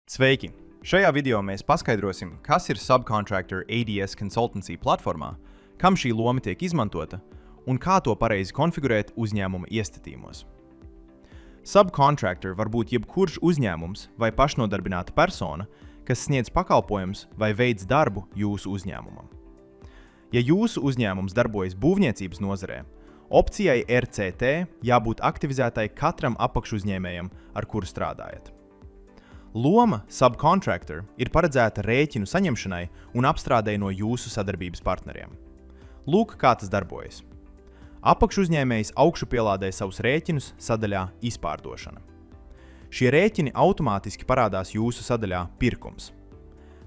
Sveiki! Šajā video mēs paskaidrosim, kas ir Subcontractor ADS Consultancy platformā, kam šī loma tiek izmantota un kā to pareizi konfigurēt uzņēmuma iestatījumos. Subcontractor var būt jebkurš uzņēmums vai pašnodarbināta persona, kas sniedz pakalpojumus vai veic darbu jūsu uzņēmumam. Ja jūsu uzņēmums darbojas būvniecības nozarē, opcijai RCT jābūt aktivizētai katram apakšuzņēmējam, ar kuru strādājat. Loma Subcontractor ir paredzēta rēķinu saņemšanai un apstrādei no jūsu sadarbības partneriem. Lūk, kā tas darbojas. Apakšuzņēmējs augšupielādē savus rēķinus sadaļā Izpārdošana. Šie rēķini automātiski parādās jūsu sadaļā Pirkums.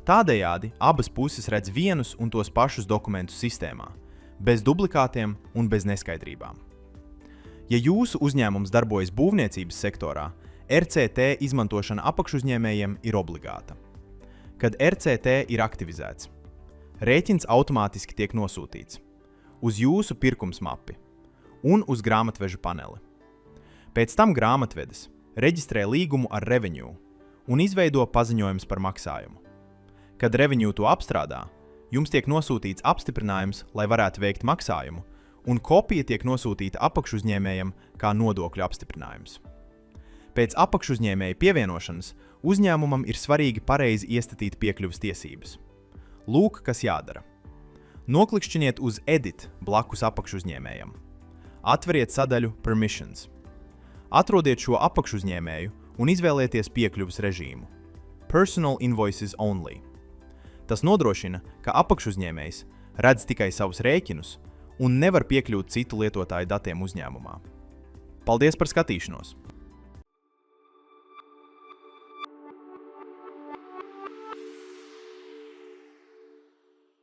Tādējādi abas puses redz vienus un tos pašus dokumentus sistēmā, bez duplikātiem un bez neskaidrībām. Ja jūsu uzņēmums darbojas būvniecības sektorā, RCT izmantošana apakšuzņēmējiem ir obligāta. Kad RCT ir aktivizēts, rēķins automātiski tiek nosūtīts uz jūsu pirkums mapi un uz grāmatvežu paneli. Pēc tam grāmatvedis reģistrē līgumu ar Revenue un izveido paziņojums par maksājumu. Kad Revenue to apstrādā, jums tiek nosūtīts apstiprinājums, lai varētu veikt maksājumu, un kopija tiek nosūtīta apakšuzņēmējam kā nodokļu apstiprinājums. Pēc apakšuzņēmēja pievienošanas uzņēmumam ir svarīgi pareizi iestatīt piekļuves tiesības. Lūk, kas jādara. Noklikšķiniet uz Edit blakus apakšuzņēmējam. Atveriet sadaļu Permissions. Atrodiet šo apakšuzņēmēju un izvēlieties piekļuves režīmu Personal Invoices Only. Tas nodrošina, ka apakšuzņēmējs redz tikai savus rēķinus un nevar piekļūt citu lietotāju datiem uzņēmumā. Paldies par skatīšanos!